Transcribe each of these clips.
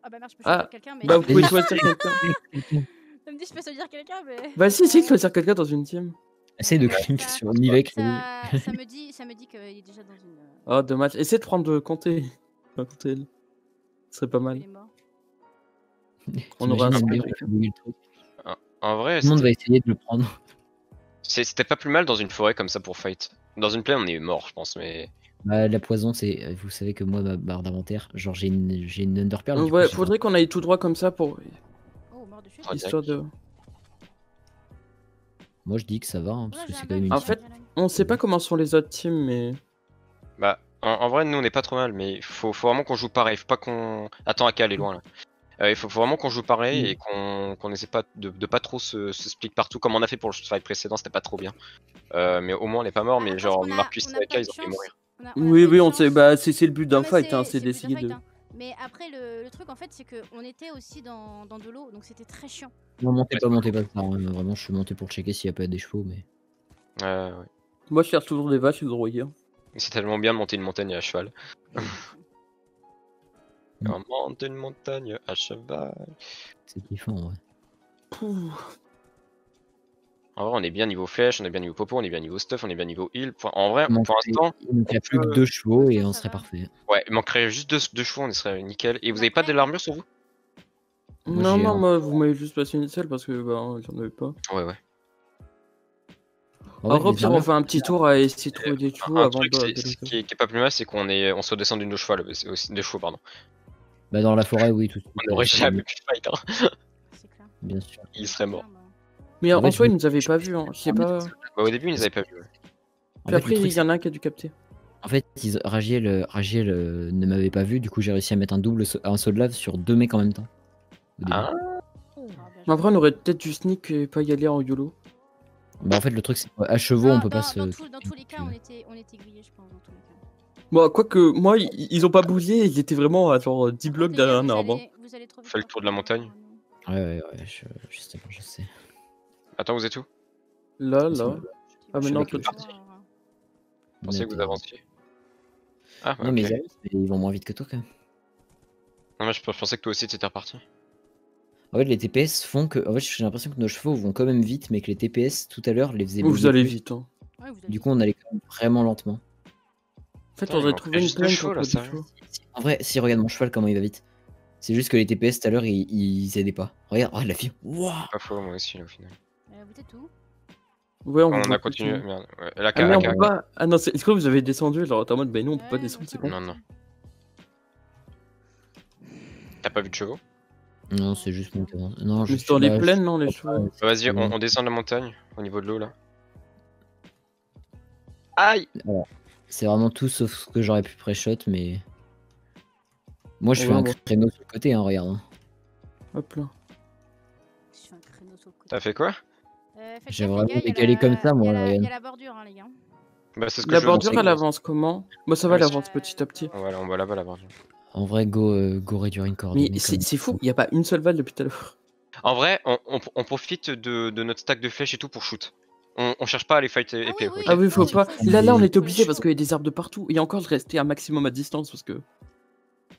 Ah bah merde, je peux Ah, choisir quelqu'un, mais. bah vous pouvez choisir quelqu'un. Ça me dit, je peux choisir quelqu'un, mais. Bah si, si, choisir quelqu'un dans une team. Essaye de cliquer sur Nivek. Ça me dit qu'il est déjà dans une. Oh, dommage. Essaye de prendre Comté. Enfin, Comté, ce serait pas mal. Il est mort. On aurait un T'imagines, truc. En vrai, tout le monde va essayer de le prendre. c'était pas plus mal dans une forêt comme ça pour fight. Dans une plaine, on est mort, je pense, mais. Bah, la poison, c'est. Vous savez que moi, ma barre d'inventaire, genre j'ai une Underpearl. du coup, Ouais, j'ai faudrait qu'on aille tout droit comme ça pour. Oh, mort de chute. Histoire de. Moi, je dis que ça va, hein, parce Ouais, que j'ai c'est un quand même une. bug. En fait, on sait pas comment sont les autres teams, mais. Bah, en vrai, nous on est pas trop mal, mais faut vraiment qu'on joue pareil. Faut pas qu'on. Attends, Aka, elle est loin là. Il faut vraiment qu'on joue pareil et qu'on essaie pas de pas trop se split partout comme on a fait pour le fight précédent, c'était pas trop bien. Mais au moins on est pas mort, mais genre Marcus et Aka ils ont failli mourir. Oui, on sait, bah c'est le but d'un fight, hein, c'est d'essayer de. Mais après, le truc en fait, c'est qu'on était aussi dans de l'eau, donc c'était très chiant. Non, montez pas ça. Hein. Vraiment, je suis monté pour checker s'il y a pas des chevaux, mais. Ouais. Moi je cherche toujours des vaches et des drogués. C'est tellement bien de monter une montagne à cheval. On monte une montagne à cheval. C'est kiffant, ouais. En vrai, on est bien niveau flèche, on est bien niveau popo, on est bien niveau stuff, on est bien niveau heal. En vrai, Il pour l'instant. Il manquerait plus que 2 chevaux et on serait parfait. Ouais, il manquerait juste deux chevaux, on serait nickel. Et vous avez pas de l'armure sur vous? Non, moi vous m'avez juste passé une selle parce que bah j'en avais pas. Ouais. En vrai, on fait un petit tour à essayer de trouver des chevaux avant truc, de. qui est pas plus mal, c'est on se redescend d'une de cheval, aussi de chevaux, pardon. Bah dans la forêt, oui, tout. On aurait jamais pu fight, hein. Bien sûr. Il serait mort. Mais en soi, ils nous avaient pas vu, hein. Je sais pas. Bah, au début, ils nous avaient pas vu. Puis après, il y en a un qui a dû capter. En fait, Ragiel ne m'avait pas vu, du coup j'ai réussi à mettre un saut de lave sur 2 mecs en même temps. Ah. En vrai, on aurait peut-être dû sneak et pas y aller en YOLO. Bah en fait, le truc c'est qu'à chevaux, on peut pas se. Dans tous les cas, on était grillés, je pense, dans tous les cas. Bon, quoique, moi, ils ont pas bougé, ils étaient vraiment à genre 10 blocs derrière un arbre. Fais le tour de la montagne. Ouais, je sais. Attends, vous êtes où? Là. Ah, maintenant, Je pensais que vous avanciez. Ah, non, mais ils vont moins vite que toi quand même. Non, mais je pensais que toi aussi t'étais reparti. En fait, les TPS font que. En fait, j'ai l'impression que nos chevaux vont quand même vite, mais que les TPS tout à l'heure les faisaient. Vous allez vite, hein. Du coup, on allait quand même vraiment lentement. En fait, on aurait trouvé une plaine contre des chevaux. En vrai, si regarde mon cheval comment il va vite. C'est juste que les TPS tout à l'heure ils aidaient pas. Regarde, la fille. Waouh. Pas faux, moi aussi là, au final. Vous êtes où? Ouais, on a continué. Merde. Ouais. Ah, on peut pas. Ah non, est-ce que vous avez descendu? Genre, t'es en mode, bah non, on peut pas descendre, c'est con. Non. T'as pas vu de chevaux? Non, c'est juste mon terrain. Non, mais c'est dans les plaines, non, les chevaux. Vas-y, on descend de la montagne, au niveau de l'eau là. Aïe! C'est vraiment tout sauf ce que j'aurais pu pré-shot, mais. Moi, je fais un créneau sur le côté, hein, regarde. Hop là. T'as fait quoi? J'ai vraiment décalé comme ça, moi. Il y a la bordure, hein, les gars. Bah, c'est ce que la bordure, elle avance comment? Bah, ça va, elle avance petit à petit. Voilà, on va là-bas, la bordure. En vrai, go réduire une corde. Mais c'est fou, il y a pas une seule balle depuis tout à l'heure. En vrai, on profite de notre stack de flèches et tout pour shoot. On cherche pas à les fight épais. Ah oui, faut pas. Là, on était obligé parce qu'il y a des arbres de partout. Et encore, je restais un maximum à distance parce que.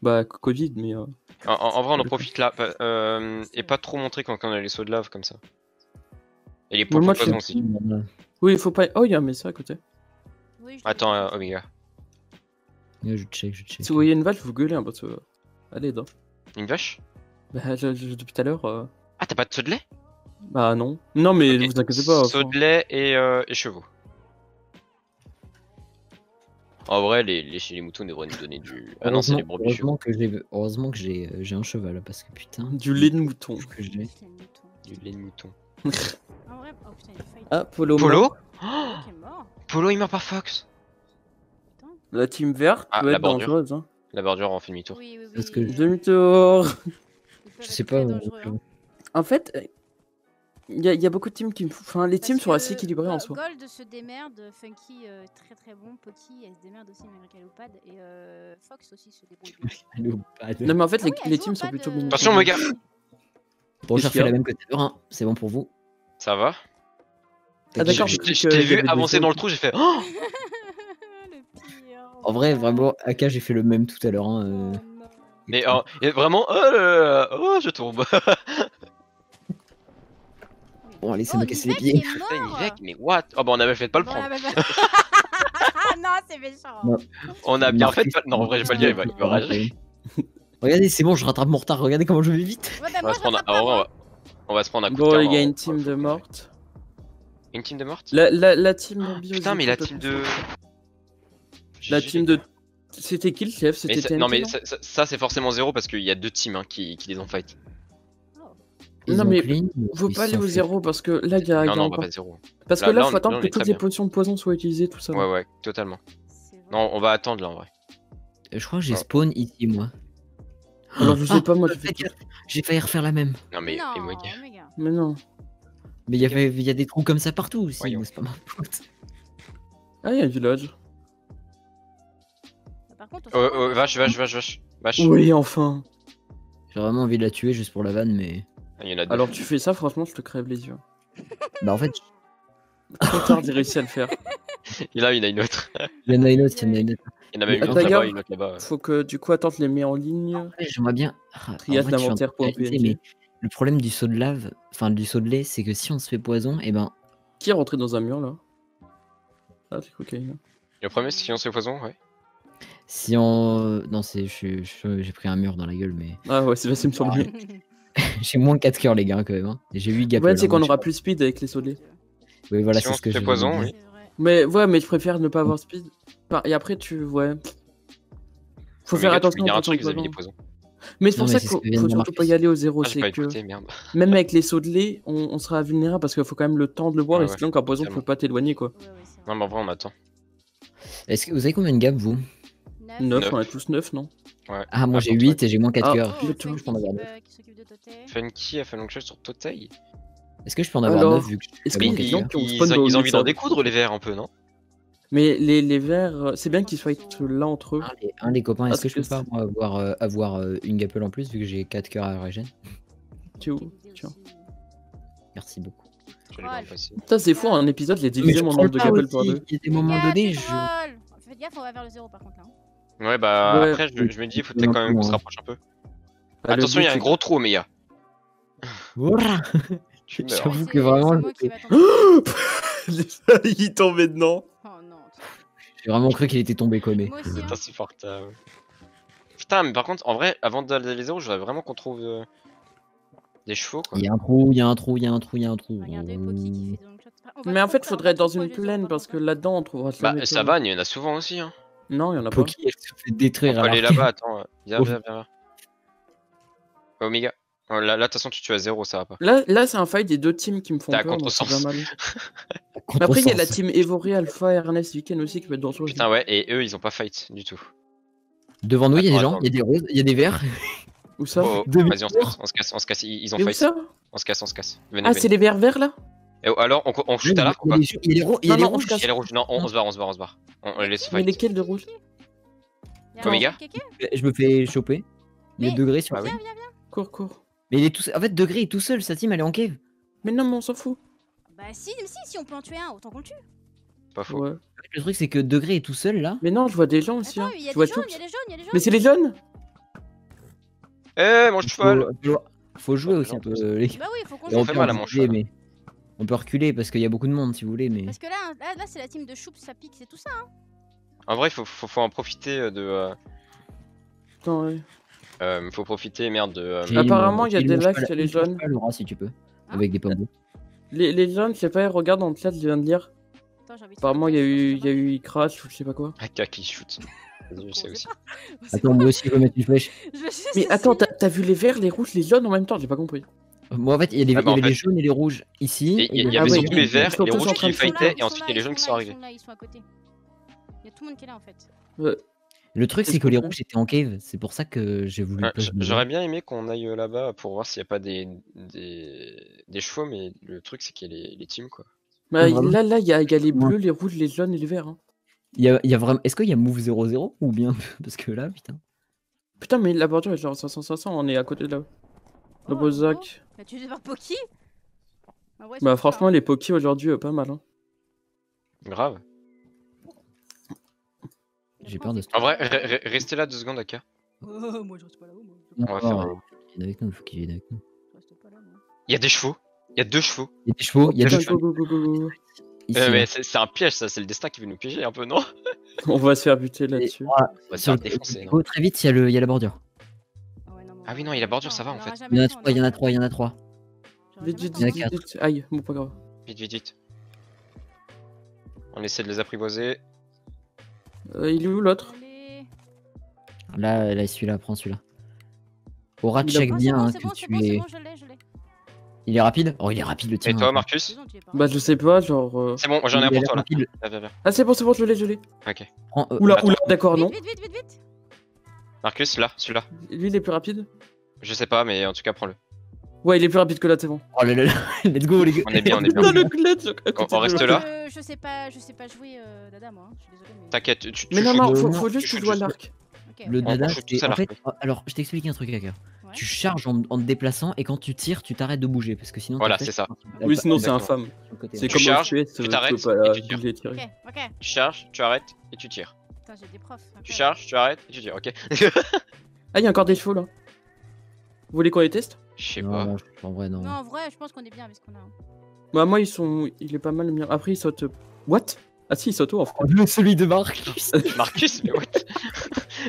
Bah, Covid, mais. En vrai, on en profite là. Et pas trop montrer quand on a les sauts de lave comme ça. Et les pompes poison aussi. Oui, faut pas. Oh, il y a un message à côté. Attends, Omega. Je check. Si vous voyez une vache, vous gueulez, hein, parce que. Allez, non. Une vache? Bah, depuis tout à l'heure. Ah, t'as pas de saut de lait? Bah, non. Non, mais vous inquiétez pas. Saut de lait et chevaux. En vrai, les moutons devraient nous donner du. Ah non, c'est les brebis. Heureusement que j'ai un cheval parce que putain. Du lait de mouton. Que j'ai. Du lait de mouton. Ah, Polo. Polo? Polo, il meurt par Fox. La team verte peut être dangereuse. Hein. La bordure en fait demi-tour. Parce que demi-tour. Je sais pas. En fait, il y a beaucoup de teams qui me. Enfin, les teams sont assez équilibrés en soi. Gold se démerde, Funky très très bon, Poki elle se démerde aussi avec Alopad et Fox aussi se débrouille bien. Non mais en fait les teams sont plutôt bien. Attention mes gars. Bon, j'ai refait la même côté de Rhin, c'est bon pour vous. Ça va. Ah d'accord. Je t'ai vu avancer dans le trou, j'ai fait. Oh en vrai, vraiment, AK, j'ai fait le même tout à l'heure. Hein, Mais et vraiment, oh, là là, oh, je tombe. Bon, allez, ça Oh, m'a cassé les Nivek pieds. qui est Putain, mort. Nivek, mais what? Oh bah on avait fait de pas le Bon, prendre. Ah non, c'est méchant. Non. On a bien fait Marqué. de pas... Non, en vrai, je vais pas le dire, il va rager. Regardez, c'est bon, je rattrape mon retard. Regardez comment je vais vite. Ouais, bah, On moi, va se je prendre rattrape pas, moi. on va se prendre un coup de Bon, cœur. il y a une team de mortes. Une team de mortes? La team de bio. Putain, mais la team de... La team de. C'était qui le chef? Mais C'était TNT, non mais non ça c'est forcément 0 parce qu'il y a 2 teams hein, qui les ont fight. Ils Non, ont mais clean, faut ils pas aller sont au fait- 0 parce que là, il y a. Non, il y a non, on va encore- pas 0. Parce que Là, là, on- faut attendre là, on que est très toutes les bien. potions de poison soient utilisées, tout ça. Ouais, ouais, totalement. C'est vrai. Non, on va attendre là en vrai. Je crois que j'ai Non. spawn ici, moi. Alors, je sais pas, moi, J'ai failli refaire la même. Non mais Non, Omega. Omega. Mais non. Mais il y a des trous comme ça partout aussi. Voyons. moi, c'est pas ma faute. Ah, il y a un village. Par contre, Vache. Oui, enfin. J'ai vraiment envie de la tuer juste pour la vanne, mais. Il y en a 2. Alors, tu fais ça, franchement, je te crève les yeux. Bah, en fait, Trop tard, j'ai réussi à le faire. Il a une autre. il y en a une autre, il y en a une autre. Il y en a même Ah, une autre d'ailleurs- là-bas, une autre là-bas. Faut que, du coup, attends, je les mets en ligne. Ouais, j'aimerais bien. Ah, Triade en fait, je suis en d'inventaire train de pour réaliser, PNG. mais le problème du saut de lave, enfin du saut de lait, c'est que si on se fait poison, et ben. Qui est rentré dans un mur, là? Ah, c'est cocaïne. Le premier c'est qui on se fait poison, ouais. Si on. Non, c'est. J'ai pris un mur dans la gueule, mais. Ah ouais, c'est facile, me semble. J'ai moins 4 cœurs, les gars, quand même. Hein. Et j'ai 8 gappes. Ouais, c'est qu'on aura plus speed avec les soldés. Oui, voilà, Si c'est on ce que se fait j'ai poison, voulu oui. dire. C'est vrai. Mais ouais, mais je préfère ne pas avoir speed. Enfin, et après, ouais. Faut faire Omega, tu attention veux dire aux un truc potions de vis-à-vis des poison. poisons. Mais c'est Non, pour mais ça c'est qu'il ce faut, que vient de faut me surtout remarquer. pas y aller au zéro. Ah, j'ai C'est pas que écouté, merde. même avec les sauts de lait, on sera vulnérable parce qu'il faut quand même le temps de le boire Ouais, et sinon qu'un poison totalement. peut pas t'éloigner quoi. Ouais, c'est vrai. Non mais en vrai on attend. Est-ce que vous avez combien de gappes, vous? 9. 9, Neuf. on a tous 9, non? Ah, moi Ah, j'ai pour 8 et j'ai moins 4 Ah. cœurs. Oh, Je peux en avoir 9. qui s'occupe de Toté. Funky a fait long chose sur Totei. Est-ce que je peux en avoir Alors, 9 vu que est-ce j'ai qu'il y a moins des 4 gens cœurs qui ont Ils spawn dans ont le envie d'en sable découdre les verts un peu, non? Mais les verts, c'est bien qu'ils soient là entre eux. Un des copains, est-ce que je peux Parce pas moi, avoir une gapelle en plus vu que j'ai 4 cœurs à régène? Tu es où? Tiens. Merci beaucoup. Je l'ai bien passé. Putain, c'est fou, un épisode, j'ai Mais divisé je mon prends nombre de pas gabelles par aussi. 2. Il y a des moments donnés, je. Faites gaffe, on va vers le 0 par contre là. Ouais bah Ouais. après je me dis il faut peut-être quand même qu'on se rapproche un peu. Ah, le Attention il y a but, un gros trou Omega. Voilà. Tu meurs. J'avoue C'est- que vraiment, c'est moi qui va tomber. il tombait dedans. Oh non. j'ai vraiment cru qu'il était tombé collé. Moi aussi. C'est Hein. insupportable. Putain mais par contre en vrai avant d'aller les 0 je voudrais vraiment qu'on trouve des chevaux quoi. Il y a un trou, il y a un trou, il y a un trou, il y a un trou. Regardez Poki qui fait donc shot. On va Mais en trop fait, près, on faudrait va être dans trop une près du plaine zéro, parce par que contre. là-dedans, on trouvera Bah jamais. savane il y en a souvent aussi hein. Non, il y en a pas. Poki, elle se fait On détruire peut alors aller que- là-bas attends. Viens Oh. viens viens. Omega. Oh, là de toute façon tu tues à 0 ça va pas. Là c'est un fight des deux teams qui me font T'es à peur, donc c'est contresens. pas mal. Contre Mais après, il y a la sens. team Evory, Alpha, Ernest, Weekend aussi qui peut être dangereux. Putain ouais et eux ils ont pas fight du tout. Devant nous, il y a des Attends, gens, attends. il y a des roses, il y a des verts. Où ça Oh, Demi- vas-y on se casse, ils ont Et où fight. ça On se casse. Venez, Ah, venez. c'est les verts verts là Et alors on chute à l'arc ou Il y pas? a des- il y a des ro- il y a Non, des non, on rouges. se casse. Il y a les rouges, non on se barre. On les laisse Mais fight. lesquels de rouge Y a un Omega Kéké Je me fais choper. Il y a Mais- Degré sur. Ah oui. Cours. Mais il est tout seul. En fait, Degré est tout seul, sa team elle est en cave. Mais non, mais on s'en fout. Bah si on peut en tuer un, autant qu'on le tue. Pas faux. Ouais. Le truc, c'est que Degré est tout seul là. Mais non, je vois des gens aussi. Attends, Hein. il y Je a vois des jaunes, tout. il y a des jaunes, il y a des jaunes. Mais c'est les jaunes Eh mon cheval. Faut jouer aussi un peu. Les gars. Bah oui, faut qu'on Et on joue. fait peut mal à mon reculer, cheval. mais on peut reculer parce qu'il y a beaucoup de monde si vous voulez. Mais Parce que là c'est la team de Choups, ça pique, c'est tout ça. Hein. En vrai faut en profiter de. Attends, ouais. Faut profiter merde de. J'ai Apparemment, il y a j'ai des mon lacs, cheval- il y a les mon cheval, jaunes. Laura, si tu peux. Hein Avec des pommes. Les jaunes, je sais pas, regarde dans le chat, je viens de lire. Attends, j'ai envie de Apparemment, il y a faire eu crash ou je sais pas quoi. Ah qui shoot. Vas-y, je sais aussi. Attends, moi aussi, je vais mettre une flèche. Mais attends, t'as vu les verts, les rouges, les jaunes en même temps J'ai pas compris. Moi, en fait, il y a des- Ah bah, il y avait en fait- les jaunes et les rouges ici. Et il et y les avait Ah ouais, surtout les verts, ils sont les tous rouges en qui train de fightaient et ensuite il y a les jaunes qui sont arrivés. Ils sont à côté. Il y a tout le monde qui est là en fait. Le truc, c'est Qu'est-ce que les qu'on fait rouges étaient en cave. C'est pour ça que j'ai voulu. Ouais, pas se J'aurais bien aimé qu'on aille là-bas pour voir s'il n'y a pas des chevaux, mais le truc c'est qu'il y a les teams quoi. Bah, Vraiment là, il y a les bleus, les rouges, les jaunes et les verts. Hein. Il y a vraiment. Est-ce qu'il y a Move 00 ou bien parce que là, putain. Putain, mais la bordure est genre 500-500, on est à côté de là. Le Oh, Bozac. Bah tu veux voir Poki. En vrai, Bah, c'est franchement, ça, les Poki aujourd'hui, pas mal. Hein. Grave. hein. j'ai peur de ce En vrai, restez là 2 secondes, Aka. Oh, moi je reste pas là-haut, moi. Non, On va faire non, il vienne avec nous, il faut qu'il vienne avec nous. Je reste pas là, moi. Il y a des chevaux. Il y a 2 chevaux. Il y a des chevaux, il y a Putain, deux chevaux. Go. Ici, mais là. c'est un piège, ça. C'est le destin qui veut nous piéger un peu, non? On va se faire buter là-dessus. Ah, On va se sur faire le- défoncer, non? Go très vite, il y a la bordure. Ah ouais, non, mais Ah on oui, non, aura il y a jamais bordure, le ça temps, va, en on aura fait. jamais Il y en a le temps, trois, il y en a trois, il y en a trois. J'aurai Vite, jamais vite, le Il y en a temps. vite. Aïe, bon, pas grave. Vite. On essaie de les apprivoiser. Il est où l'autre? Allez. Là, celui-là, prends celui-là. Aura, Il a- check Oh, bien hein, c'est que bon, tu c'est bon, es. je l'ai. Il est rapide? Oh, il est rapide le tien. Et toi, hein. Marcus? C'est bon, tu es pas Bah, je sais pas, genre. C'est bon, j'en ai un Il a pour l'air toi là. rapide. Viens. Ah, c'est bon, je l'ai. Ok. Prends, Oula, attends. d'accord, non. Vite. Marcus, là, celui-là. Lui, il est plus rapide. Je sais pas, mais en tout cas, prends-le. Ouais, il est plus rapide que là, c'est bon. Oh là là, let's go les gars. On est bien. Putain, le glitch à côté On de reste moi. là. Je sais pas jouer Dada, moi. Je suis désolé, mais. T'inquiète, tu Mais non, shootes. non, faut non, juste tu que je joue à shootes l'arc. Ok, Le ok. dada, joue tous à c'est. En l'arc, fait, oui. alors je t'explique un truc, Kaka. Ouais. Tu charges en te déplaçant et quand tu tires, tu t'arrêtes de bouger parce que sinon. Voilà, ta flèche, c'est ça. Oui, sinon c'est Exactement. infâme. sur le côté, C'est ouais. Tu comme charges, au FPS, tu t'arrêtes peux pas et tu tires. bouger et tirer. Ok. Tu charges, tu arrêtes et tu tires. Putain, j'ai des profs. Tu ok. charges, tu arrêtes et tu tires, ok? Ah, il y a encore des chevaux là. Vous voulez qu'on les teste? Je sais Non, pas. non, en vrai, non. Non, en vrai, je pense qu'on est bien avec ce qu'on a. Bah, moi, il est pas mal le mien. Après, il saute. What? Ah, si, il saute haut en fait. Celui de Marcus. Marcus, mais what?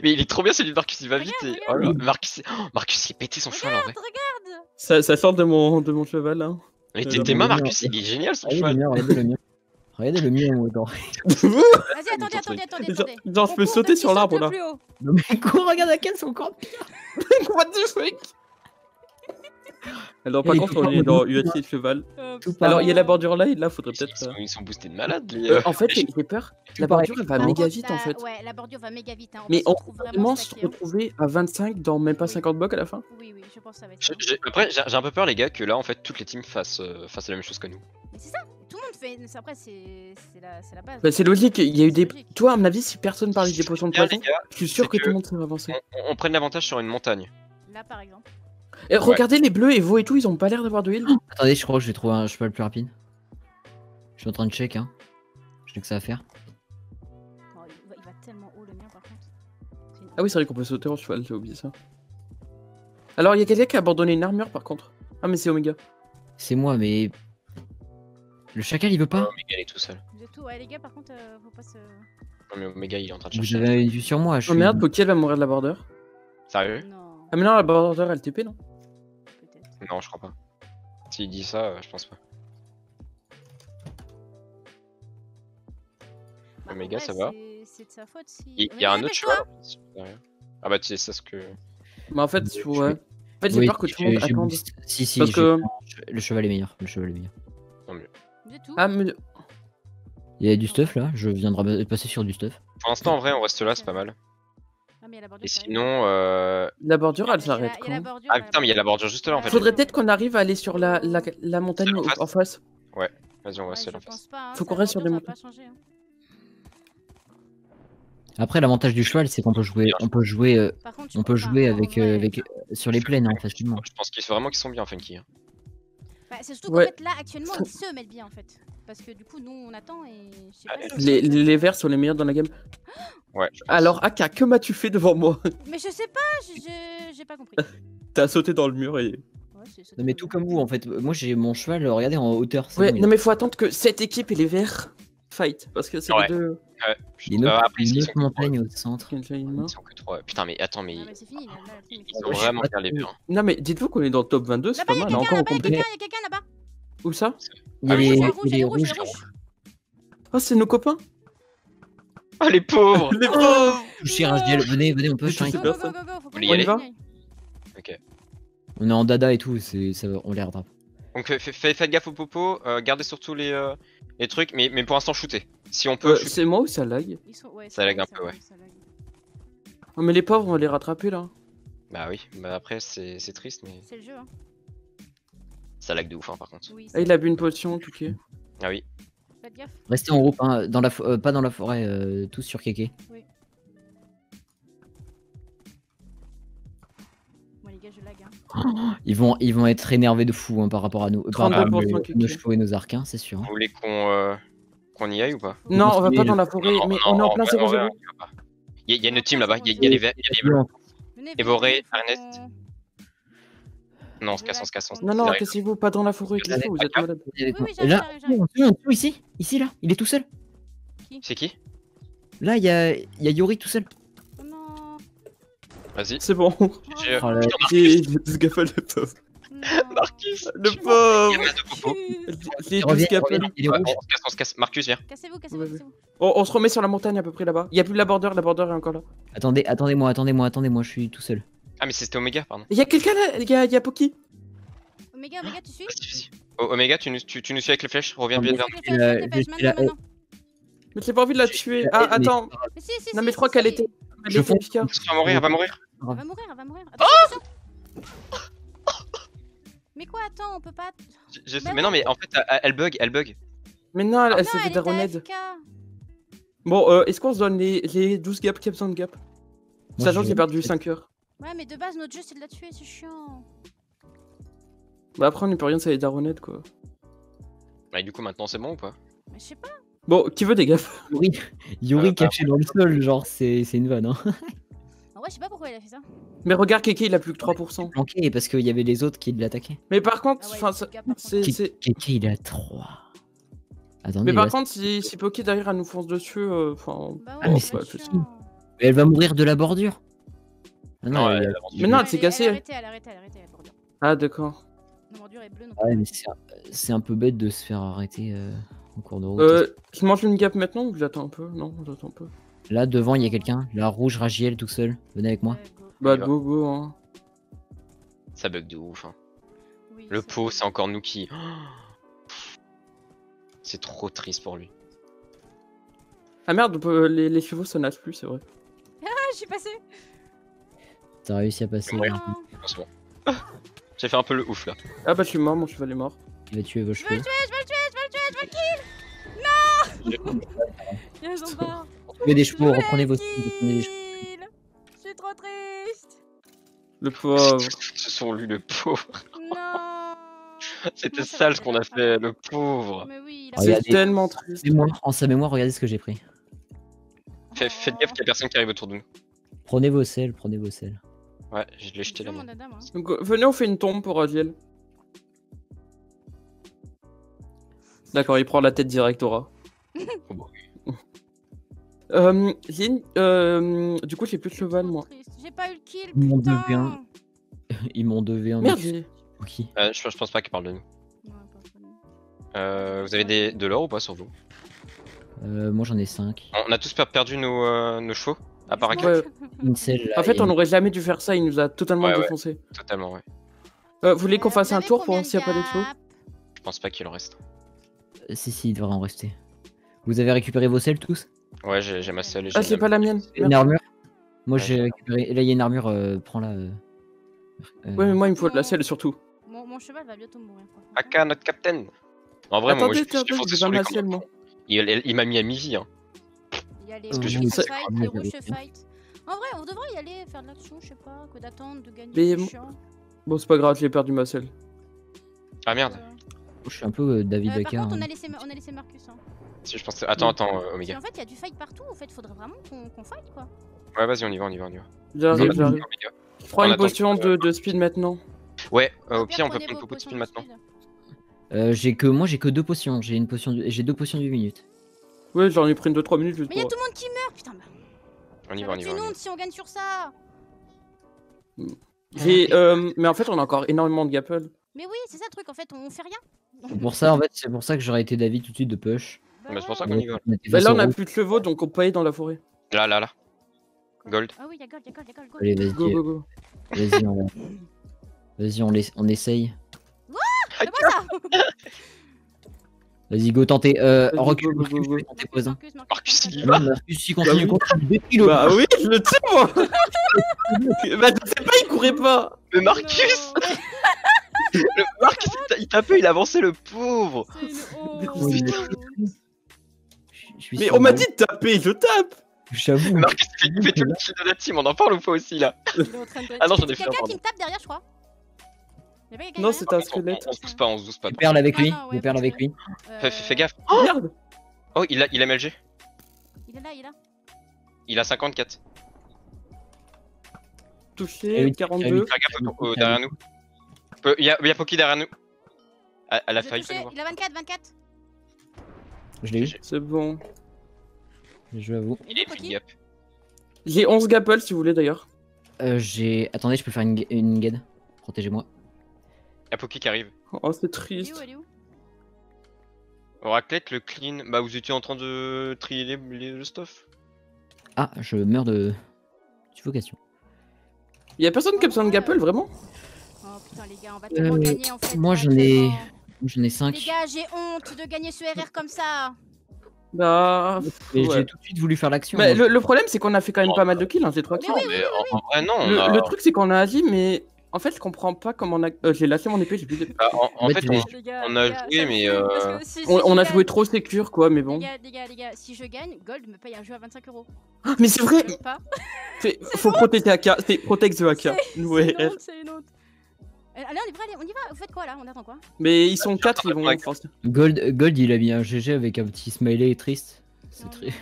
Mais il est trop bien celui de Marcus, il va vite et. Oh là, Regarde. Marcus, il est pété son cheval en vrai. Regarde. Ça sort de mon cheval là. Mais Le t'es main, mien. Marcus, il est génial son Regardez le cheval. mien, regardez le mien. Regardez le mien, moi, attends. Vas-y, attendez. Genre, je peux sauter sur l'arbre là. Non, mais quoi, regarde à quel son corps. What the fuck? Alors, par Et contre, tout on est part, dans tout UHC cheval. Tout part. Alors, il y a la bordure là, et là, faudrait Ils peut-être. sont, ils sont boostés de malade, les. En fait, j'ai peur. La bordure, elle va Par méga contre, vite en fait. Ouais, la bordure va méga vite. Hein. Mais on on va se peut retrouver vraiment se stacké, hein. retrouver à 25 dans même pas Oui. 50 blocs à la fin. Oui, je pense que ça va être ça. Après, j'ai un peu peur, les gars, que là, en fait, toutes les teams fassent la même chose que nous. Mais c'est ça, tout le monde fait. Après, c'est la base. Bah, c'est logique, il y a eu des. C'est logique. Toi, à mon avis, si personne parlait des potions de Bien, poison, les gars, je suis sûr c'est que que tout le monde serait avancé. on prenne l'avantage sur une montagne. Là, par exemple. Et regardez les bleus et vous et tout, ils ont pas l'air d'avoir de heal. Attendez, je crois que je vais trouver un cheval plus rapide. Je suis en train de check, hein. Je sais que ça va faire. Oh, il va tellement haut, le mien, par contre. C'est une Ah oui, c'est vrai qu'on peut sauter en cheval, j'ai oublié ça. Alors, il y a quelqu'un qui a abandonné une armure par contre. Ah, mais c'est Omega. C'est moi, mais. Le chacal, il veut pas? Omega, il est tout seul. Vous êtes tout. Ouais, les gars, par contre, faut pas se. Non, mais Omega, il est en train de Vous chercher. avez une vue sur moi, je Oh suis. merde, Poké va mourir de la border. Sérieux? Non, Ah, mais non, la border elle TP, non? peut-être. Non, je crois pas. S'il dit ça, je pense pas. Bah, en Omega, vrai, ça va C'est de sa faute si. Il y a un autre dépêche-toi. cheval? Ah bah, tu sais, ça ce que. Mais en fait, Je ouais. vais- En fait, j'ai Oui, peur que tout le monde j'ai attende. boost. Si, Parce que. le cheval est meilleur. Le cheval est meilleur. Vous êtes tout. Ah, mais. Il y a du stuff là, je viendrai passer sur du stuff. Pour l'instant, en vrai, on reste là, c'est pas mal. Ah, mais il y a la bordure Et qui arrive. sinon. La bordure, elle Il y a la- s'arrête il y a la quand? bordure, Ah putain, mais il y a la bordure juste là en fait. Faudrait peut-être qu'on arrive à aller sur la montagne Celle en face en face. Vas-y, on Ouais, reste je là en face. pense pas. Hein, Faut ça, qu'on la reste sur des bordure, ça va pas changer, hein. Après, l'avantage du cheval, c'est qu'on peut jouer, Par contre, on peut jouer avec, sur les plaines hein, facilement. Je pense qu'ils vraiment qu'ils sont bien, Funky. Bah, c'est surtout Ouais. qu'en fait, là, actuellement, ils se mettent bien en fait. Parce que du coup, nous, on attend et. Je sais pas Allez. si- Les verts sont les meilleurs dans la game. Ouais. je pense. Alors, Aka, que m'as-tu fait devant moi? Mais je sais pas, j'ai pas compris. T'as sauté dans le mur et. Ouais, c'est Non, mais tout comme vous en fait. Moi, j'ai mon cheval, regardez en hauteur. c'est Ouais, bon, non, mais faut attendre que cette équipe et les verts fight. Parce que c'est Ouais. les deux. Ouais. Il y a une autre, Après, ils sont que trois. montagne au centre. qui ont déjà une Ils main. sont que 3. Putain, mais attends, mais Non, mais c'est fini, là, le film est ils fini. sont vraiment bien les verts. Non, mais dites-vous qu'on est dans le top 22, c'est Là-bas, pas il y a mal. quelqu'un, Encore au là-bas, il y a complet. quelqu'un, il y a quelqu'un là-bas. Où ça? Il y a Ah, les, rouge, il y a rouge, les rouge, rouges. rouge. Oh, c'est nos copains. Oh les pauvres! Les pauvres. Toucher Rajdiel. Venez, on peut. Mais Shine. tu Go, sais go, pas go, go, faut Vous voulez qu'on y aller gagne. Ok. On est en dada et tout, on les rattrape. Donc faites gaffe aux popos, gardez surtout les trucs, mais pour l'instant shootez. Si on peut, shootez. C'est moi ou ça lag? Ils sont- ouais, Ça lag lag, un peu, ouais. ça lag. Oh, mais les pauvres, on va les rattraper là. Bah oui, bah après c'est triste, mais C'est le jeu, hein. ça lag de ouf hein, par contre. Oui, Ah, il a bu une potion, tout ok. Ah oui. faites gaffe. Restez en groupe, hein, pas dans la forêt, tous sur Kéké. Moi, les gars, je lag, hein. Ils vont être énervés de fou hein, par rapport à nous. Par rapport à 32% nos Kéké. chevaux et nos arcs, hein, c'est sûr. Vous hein. voulez qu'on y aille ou pas? Non, on va pas continuer dans la forêt, mais on est en plein vrai, 0-0. Il y a une team là-bas, il y a les verts, il y a les bleus. Mais Venez, Evoré, faut Ernest. qu'on- Non, on se casse, on se casse. On se casse. Non, non, J'arrive. cassez-vous pas dans la forêt, cassez-vous, vous êtes malade. Avec Oui, moi. oui, j'arrive, Là, j'arrive, j'arrive. en dessous, ici. Ici, là. Il est tout seul. C'est qui? Là, il y a Yori tout seul. Oh non. Vas-y. C'est bon. J'ai- Oh là, J'ai ce gaffel le pauvre. Non. Marcus. Le Il y a pauvre. mal de popo. J'ai il revient, 12 gaffels. il est Ouais, rouge. on se casse. Marcus, viens. Cassez-vous, cassez-vous, Ouais, cassez-vous. On se remet sur la montagne à peu près là-bas. Il y a plus la border est encore là. Attendez-moi, je suis tout seul. Ah, mais c'était Omega, pardon. Il y a quelqu'un là, il y a Poki. Omega, tu suis? Vas-y. Omega, tu nous suis avec les flèches. Reviens bien vers nous. Dépêche, dépêche, je suis là, maintenant. Mais j'ai pas envie de la tuer. Ah, mais- attends. Mais si, si, Non, si, mais je crois si, qu'elle si. était. Je fonce. efficace. Elle va mourir, elle va mourir. Elle va mourir, elle va mourir. Attention, attention. Mais quoi, attends, on peut pas. Mais non, mais en fait, elle bug. Mais non, elle Non, s'est fait elle est daronade. AFK. Bon, est-ce qu'on se donne les 12 gaps qui a besoin de gap? Moi, Sachant que je- j'ai perdu 5 heures. Ouais, mais de base, notre jeu c'est de la tuer, c'est chiant. Bah après, on n'y peut rien, ça les daronades quoi. Bah, du coup, maintenant, c'est bon ou pas? Mais je sais pas. Bon, qui veut des gaffes? Yori caché dans le sol, genre, c'est une vanne, hein. En vrai, je sais pas pourquoi il a fait ça. Mais regarde, Keke, il a plus que 3%. Planqué parce qu'il y avait les autres qui l'attaquaient. Mais par contre, Ah ouais, enfin, il faut gap, par contre. c'est. Keke, il est à 3. Attendez, Mais par là, contre, si Poki derrière elle nous fonce dessus, enfin. Bah Ah, mais ouais, c'est c'est pas chiant. elle va mourir de la bordure. Ah non, Non, elle- elle Mais non, elle Ouais, s'est cassée. Elle a arrêté, la bordure. Ah, d'accord. La bordure est bleue, donc. ouais, mais c'est un peu bête de se faire arrêter en cours de route. Je mange une gap maintenant ou j'attends un peu? Non, j'attends un peu. Là, devant, il y a quelqu'un. La rouge Ragiel tout seul. Venez avec moi. Ouais, go. Bah, Il va. go, hein. Ça bug de ouf. Hein. Oui, Le c'est- pot, c'est encore nous qui. C'est trop triste pour lui. Ah merde, les chevaux ça nage plus, c'est vrai. Ah, je suis passé. T'as réussi à passer. Ouais. Non. Non, c'est bon. J'ai fait un peu le ouf là. Ah bah, je suis mort, mon cheval est mort. Il va tuer vos chevaux. Je veux le zombard. Trouvez des chevaux, Je reprenez vos voulais reprenez les chevaux. kill. Je suis trop triste. Le pauvre. Ce sont lui le pauvre. Non. C'était Comment ça sale va ce qu'on faire a ça fait, le pauvre. Mais oui, il a C'est Regardez. tellement triste. En sa mémoire, regardez ce que j'ai pris. Faites gaffe qu'il y a personne qui arrive autour de nous. Prenez vos selles, prenez vos selles. Ouais, je l'ai jeté là. Mon moi. dada, moi. Donc, venez, on fait une tombe pour Agiel. D'accord, il prend la tête direct au rat. Oh, bah Du coup, j'ai plus de cheval, moi. Triste. J'ai pas eu le kill, Mon putain. devient- Ils m'ont devé en Merde, mix. j'ai- Ok. Je pense pas qu'il parle de nous. Ouais, pas de Vous avez de l'or ou pas sur vous? Moi j'en ai 5. On a tous perdu nos chevaux, à part problème. Aka. Ouais. Une selle là. En fait, et- on aurait jamais dû faire ça, il nous a totalement Ouais, ouais. défoncé. Totalement, ouais. Vous voulez qu'on fasse Vous un avez tour pour combien voir s'il n'y a pas de des choses? gap Je pense pas qu'il en reste. Si, il devrait en rester. Vous avez récupéré vos selles tous? Ouais, j'ai ma selle et Ah, j'ai c'est pas la mienne. Une Merde. armure? Moi Ouais, j'ai j'ai- récupéré. Là il y a une armure, prends-la. Ouais, mais moi, il me faut de la selle surtout. Mon cheval va bientôt mourir. par contre. Aka, notre capitaine. En vrai, moi, Attendez, je suis attendez, foncé j'ai sur pas lui ma comme selle, un moi. con. Il m'a mis à mi-vie. Hein. Il y a les que rouges je se sais- fight, Ah, les rouges se vérité. fight. En vrai, on devrait y aller, faire de l'action, je sais pas, que d'attendre, de gagner. Mais c'est moi- chiant. Bon, c'est pas grave, j'ai perdu ma selle. Ah merde. Je suis un peu David Par Aka. contre, hein. on a laissé Marcus. Hein. Si, je pense. Attends, Parce Omega. qu'en fait, il y a du fight partout. En fait, faudrait vraiment qu'on fight quoi. Ouais, vas-y, on y va. J'arrive, Mais- j'arrive. Omega. Je prends On une attend potion que- de speed maintenant. Ouais, au Au pire, on peut prenez prendre vos beaucoup de speed potions maintenant. Moi j'ai que 2 potions. J'ai deux potions de 8 minutes. Ouais, j'en ai pris une de 3 minutes juste Mais il y a pour. tout le monde qui meurt, putain. Bah, On y ça va, va on y être va. une on y va. honte si on gagne sur ça. Mais en fait, on a encore énormément de gapple. Mais oui, c'est ça le truc. En fait, on fait rien. C'est pour ça, en fait, c'est pour ça que j'aurais été David tout de suite de push. Bah Mais c'est pour ça ouais. qu'on y va. On était Bah face là, au on a rouge. plus de chevaux, donc on peut aller dans la forêt. Là. Gold. Ah oui, y'a gold, y'a gold, y'a gold, gold. Allez, Go, vas-y, go, go. vas-y, on essaye. C'est quoi ça? Vas-y, go, tentez. Recule, go, go, go. tentez poison. Marcus, il y Ah va. non, Marcus, il continue, oui. continue. Détruis-le. Bah oui, je le tue, moi. Bah je sais pas, il courait pas. Mais Marcus Marcus, il tapait, il avançait, le pauvre. C'est une Mais honte. Je suis Mais sûr, on m'a bon. dit de taper, je tape. J'avoue. Marcus, il fait tout le kill de la team, on en parle ou pas aussi là? Il est en train de- Ah non, j'en ai C'est fait un, quelqu'un pardon. qui me tape derrière, je crois. Y'a pas quelqu'un Non, derrière c'est un squelette. On se douce pas. Tu perles avec lui. Ah non, ouais, Tu perles faut avec que- lui. Fais gaffe. Merde. Oh, il a MLG. Il est là, il est là. Il a 54. touché, 42. Faire gaffe derrière nous. Il y a Poki derrière nous. Elle a J'ai failli touché, nous voir. il a 24, 24. Je l'ai eu. C'est bon. J'ai joué à vous. Et Il lui, est plus Poki gap. J'ai 11 gapples si vous voulez d'ailleurs. J'ai. Attendez, je peux faire une guide. Protégez-moi. Il y a Poki qui arrive. Oh, c'est Elle est triste. où, elle est où? Raclette, le clean. Bah, vous étiez en train de trier le stuff. Ah, je meurs de suffocation. Y'a personne qui a besoin de gapple vraiment? Oh putain, les gars, on va tellement gagner en fait. Moi là, j'en ai. actuellement. J'en ai Les 5. gars, j'ai honte de gagner ce RR comme ça. Bah. Mais ouais. j'ai tout de suite voulu faire l'action. Mais moi. le problème c'est qu'on a fait quand même pas mal de kills, hein, j'ai 3 kills. oui, Mais en vrai, non. on a- Le truc c'est qu'on a agi, mais en fait je comprends pas comment on a. J'ai lâché mon épée, j'ai plus d'épée. Bah, en Ouais, fait, tu on, l'es. Les gars, on a les gars, joué, ça me mais, fume, parce que si On je a gagne- joué trop sécure quoi, mais bon. Les gars, si je gagne, Gold me paye un jeu à 25 €. Ah, mais c'est vrai! Même pas. Faut protéger AK, c'est protect the AK. C'est Ouais. une honte, c'est une honte. Allez, on est prêts, allez, on y va. Vous faites quoi là? On attend quoi? Mais ils sont 4, ils vont. Ouais. Gold, il a mis un GG avec un petit smiley triste. C'est Non, très. non.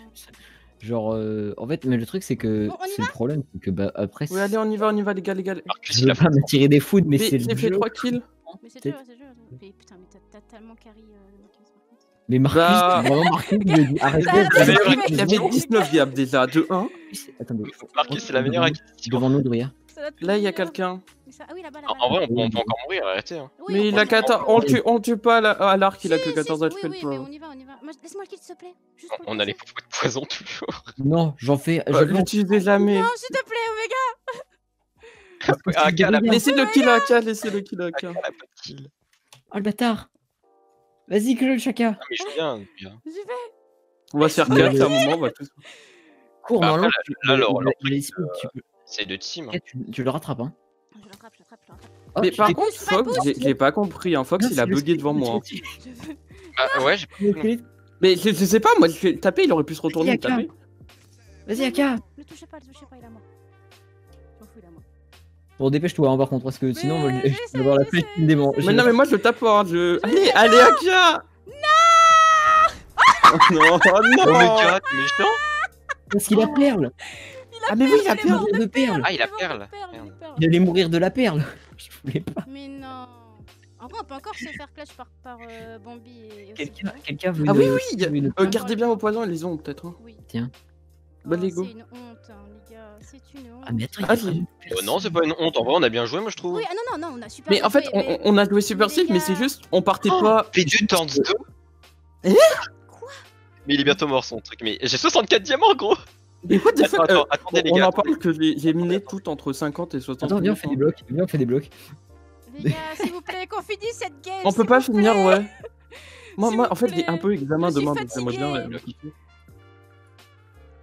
Genre, en fait, mais le truc c'est que Bon, on y c'est le problème, c'est que bah après, Oui, allez, on y va les gars, les gars. Marcus, je il veux a pas me tirer des foods, mais c'est J'ai le fait jeu. 3 kills. Mais c'est Peut-être. dur, c'est dur. Mais putain, mais t'as tellement carry le Marcus par contre. Mais Marcus, Bah- vraiment Marcus, je lui ai dit, arrête. Ça, Il y avait- mais- il y avait 19 gaps déjà, de 1. Attendez. Marcus, c'est la meilleure acquisition. Devant nous, Drouillard. Ça doit te Là, il y a plaire. quelqu'un. Mais ça- Ah oui, là-bas, En là-bas. vrai, on peut encore mourir, arrêtez. Hein. Oui, Mais il a peut- 14. On le tue pas à l'arc, il a que Si, 14 si, HP. Oui, le oui, mais pauvre. on y va. Moi, laisse-moi le kill, s'il te plaît. Juste pour le On a les plaisir. fous de poison toujours. Non, j'en fais. Bah, l'utilisez jamais. Non, s'il te plaît, Omega. AK, elle a pas Laissez le kill à AK, laissez le kill à AK. de kill. Oh le bâtard. Vas-y, que le chacun. Ah, mais je viens. bien. J'y vais. On va se faire 4 à un moment, on va tous. Cours, Bah, normalement. après, tu- là, leur il a- truc, il a les speeds, C'est de team. tu le rattrapes, hein. Je l'attrape, je l'attrape, je l'attrape. Oh, Mais tu par t'es- contre, Fox, j'ai pas compris. Hein. Fox, Non, il a c'est le bugué speed, devant moi. c'est le Je veux. Ah, ouais, j'ai speed. Mais je sais pas, moi, je fais taper, il aurait pu se retourner et AK. taper. Vas-y, AK. Ne touchez pas, il est à moi. J'en fous, il est à moi. Bon, dépêche-toi, hein, par contre, parce que sinon, Mais je vais avoir la flèche qui me démange. Mais non, mais moi, je le tape pas. Hein. Allez, AK. Non. Oh non, Oh, mais non. gars, t'es méchant. Parce qu'il a perle. Ah, mais oui, il a Il a perdu. de perle. Ah, il a mort de perle. il a Merde. perle. Il allait mourir de la perle. Je voulais pas. Mais non. En vrai, on peut encore se faire clutch par Bambi et. Quelqu'un veut Ah oui, une- oui. veut une- Gardez bien vos poisons, ils les ont peut-être. Hein. Oui. Tiens. Bah, Oh, les go. c'est une honte, hein, les gars. C'est une honte. Ah, mais attends, il y a Ah, vraiment si. Oh, non, c'est pas une honte. En vrai, on a bien joué, moi, je trouve. Oui, ah non, non, non, on a super Mais bien en fait, joué, mais- on a joué super Mais safe, les mais c'est gars. juste, on partait Oh, pas. P2 turns 2. Eh Quoi? Mais il est bientôt mort son truc. Mais j'ai 64 diamants, gros. Mais what the fuck Attendez, les On gars. en parle que j'ai miné tout entre 50 et 60. Attends, viens, on fait des blocs. Viens, on fait des blocs. Les gars, s'il vous plaît, qu'on finisse cette game. On peut s'il pas vous finir, plaît. ouais. Moi, S'il moi, vous en fait, j'ai plaît. un peu examen Je suis demain, donc j'aimerais bien. fatiguée.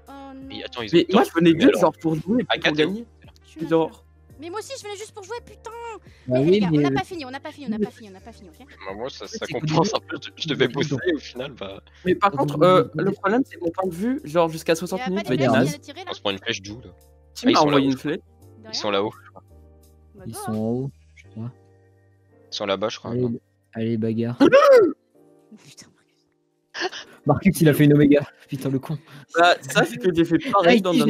Oh non. Mais attends, ils ont Mais moi, je venais Mais juste alors genre pour jouer, Ah, et pour Kato. gagner. Je suis là, Genre. Mais moi aussi, je venais juste pour jouer, putain. Bah Mais les oui, gars, on mais. n'a pas fini, on n'a pas fini, ok? Bah, moi, ça c'est compense cool. un peu. Je devais bosser au final. Bah, Mais par contre, le problème, c'est que mon point de vue, genre jusqu'à 60 Y'a pas minutes, des va être flèches qui naze. viennent de tirer là? on se prend une flèche d'où là Tim ils a sont envoyé là-haut, une flèche. De Ils rien sont là-haut. Bah, Ils go, sont hein. en haut, je crois. Ils sont là-bas, je crois. Allez, non. allez, bagarre. Putain, Marcus. Marcus, il a fait une oméga. Putain, le con. Bah, ça, c'est que j'ai fait pareil dans Aïe,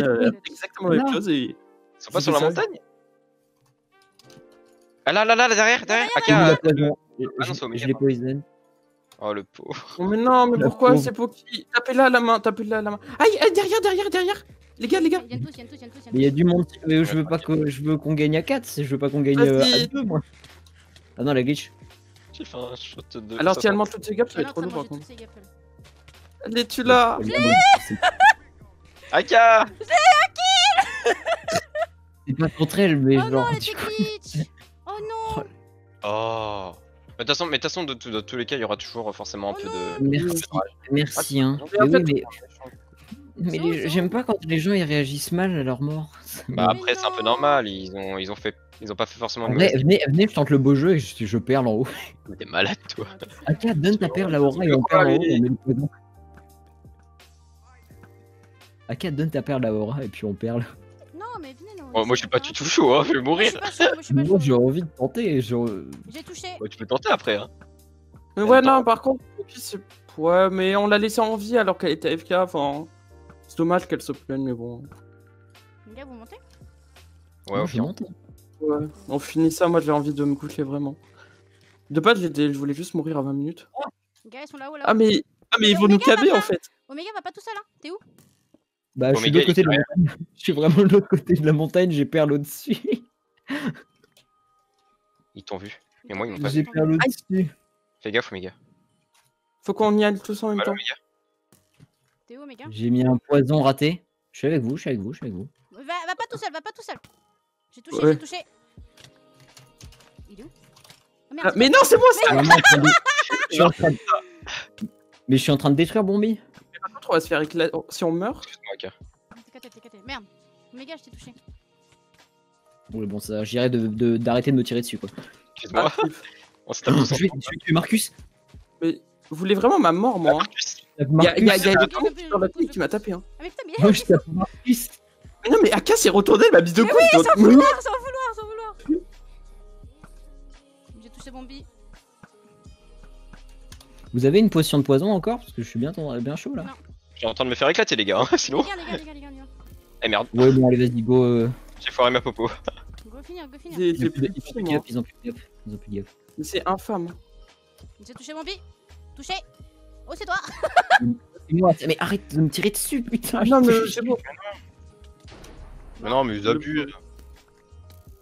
exactement la même Non. chose et. Ils sont pas C'est sur la ça. montagne. Ah là, derrière, AK. J'ai mis la poison. Ah non, c'est Oméga, Je l'ai poison. Oh le pauvre. Oh, mais non, mais La pourquoi pauvre. c'est Poki? Tapez-la à la main, tapez-la à la main. Aïe, aïe, derrière. Les gars. Ils viennent tous, ils viennent tous, ils viennent tous. Mais il y a du monde. Mais je veux pas je veux qu'on gagne à 4. Je veux pas qu'on gagne Vas-y. à 2, moi. Ah non, la glitch. J'ai fait un shot de. Alors, si elle 60. monte toutes ces gaps, ça va Ah être non, trop ça lourd mange par contre. toutes ces gapples. Allez, tu l'as. AK. C'est pas contre elle, mais Oh non, genre. elle était glitch. Oh non. Oh. Mais de toute façon, dans tous les cas, il y aura toujours forcément un peu de. Merci. Merci, hein. Mais en Mais fait, oui, mais Zo, zo. j'aime pas quand les gens ils réagissent mal à leur mort. Bah Mais après, c'est un peu non. normal. Ils ont pas fait forcément de Venez, mauvaise. venez, je tente le beau jeu et je perle en haut. T'es malade, toi. Aka, donne ta perle à Aura et on perle en haut, on met le poison. Aka, donne ta perle à Aura et puis on perle. Non, mais venez, non. Oh, moi, je suis pas du tout chaud, hein. Je vais Moi, je mourir. suis pas chaud, moi, je suis pas Moi j'ai chaud. envie de tenter. J'ai touché. Ouais, tu peux tenter après, hein. Mais ouais, non, par contre, Poki, c'est. Ouais, mais on l'a laissé en vie alors qu'elle était AFK. Enfin, c'est dommage qu'elle se plaigne, mais bon. Les gars, vous montez? Ouais, je monte. Ouais, on finit ça, moi j'ai envie de me coucher vraiment. De base, je voulais juste mourir à 20 minutes. Les gars, ils sont là-haut, là-haut. Ah, mais ils vont nous caber en fait. Oméga va pas tout seul, hein. T'es où? Bah, je suis de Oméga, l'autre côté de la montagne. Je suis vraiment de l'autre côté de la montagne, j'ai Perle au-dessus. Ils t'ont vu. Mais moi, ils m'ont pas J'ai vu. Perle au-dessus. Fais gaffe, Oméga. Faut qu'on y aille tous en même Voilà, temps. Oméga. T'es où, Oméga? J'ai mis un poison raté. Je suis avec vous, je suis avec vous, je suis avec vous. Va pas tout seul, va pas tout seul. J'ai touché, Ouais. j'ai touché. Il est où? Oh, merde, Ah, mais non, c'est moi ça. Vraiment, je suis en train de- Mais je suis en train de détruire Bombi. Par contre, on va se faire éclater. Si on meurt. Excuse-moi, Aka. T'es caté. Merde. Oméga, je t'ai touché. Bon, ça, j'irai d'arrêter de me tirer dessus, quoi. Excuse-moi. Ah, On se tape tous Je vais tuer Marcus. mais vous voulez vraiment ma mort, moi hein. Marcus. Il y a Marcus. comment sur la télé qui m'a tapé. Hein. Ah, mais putain, mais Moi, je tape Marcus. Mais non, mais Aka s'est retourné, elle m'a mis de coups. oui, sans vouloir. J'ai touché Bombi. Vous avez une potion de poison encore? Parce que je suis bien chaud là. Non. Je suis en train de me faire éclater, les gars. Sinon. Les gars, on y va. Eh merde, Ouais, bon, allez, vas-y, go. j'ai foiré ma popo. Go finir. J'ai plus de Ils coups, ont moi. plus de gaffe. Ils ont plus de gaffe. Mais c'est infâme. J'ai touché Bombi. Touché. Oh, c'est toi. C'est moi. Mais arrête de me tirer dessus, putain. Ah non, mais c'est bon. Mais non, mais ils abusent.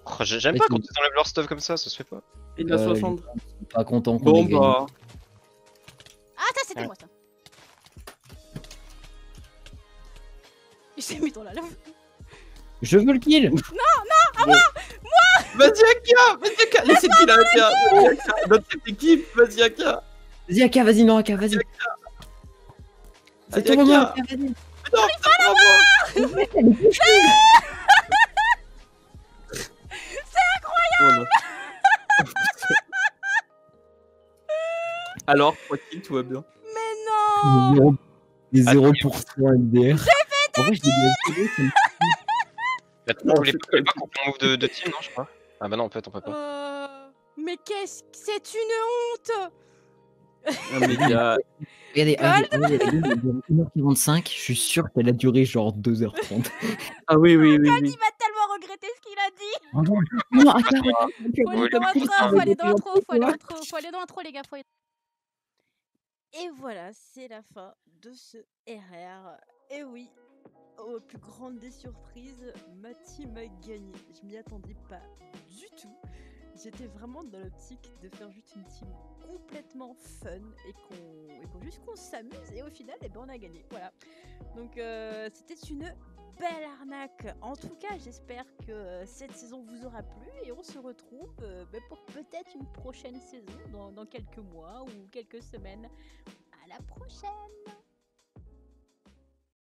Oh, j'aime Mais pas c'est- quand ils enlèvent leur stuff comme ça se fait pas. Il a 60. Je suis pas content qu'on Bon, ait gagné. bah. Ah, ça, c'était moi, ça. Il s'est mis dans la lave. Je veux le kill. Vas-y, Aka. Laissez le kill à Aka. Notre équipe, vas-y, Aka. Vas-y, Aka, vas-y, non, Aka, vas-y. C'est ton Aka. moment, Aka, vas-y. Non, tape pas moi. Incroyable. Alors, tranquille, tout va bien. Mais non. Les 0% MDR. En vrai, je l'ai bien. Attends, vous voulez pas qu'on move de team, non, je crois. Ah bah non, en fait, on peut pas. Mais qu'est-ce que c'est une honte. Ah, mais il y a. Regardez, 1h45, je suis sûr qu'elle a duré genre 2h30. Ah oui. Il va tellement regretter ce qu'il a dit. Non, Aka, Faut aller dans l'intro, les gars. Et voilà, c'est la fin de ce RR. Et oui, aux plus grandes des surprises, ma team a gagné. Je m'y attendais pas du tout. J'étais vraiment dans l'optique de faire juste une team complètement fun et qu'on s'amuse. Et au final, eh ben, on a gagné. Voilà. Donc c'était une belle arnaque. En tout cas, j'espère que cette saison vous aura plu et on se retrouve pour peut-être une prochaine saison dans quelques mois ou quelques semaines. À la prochaine!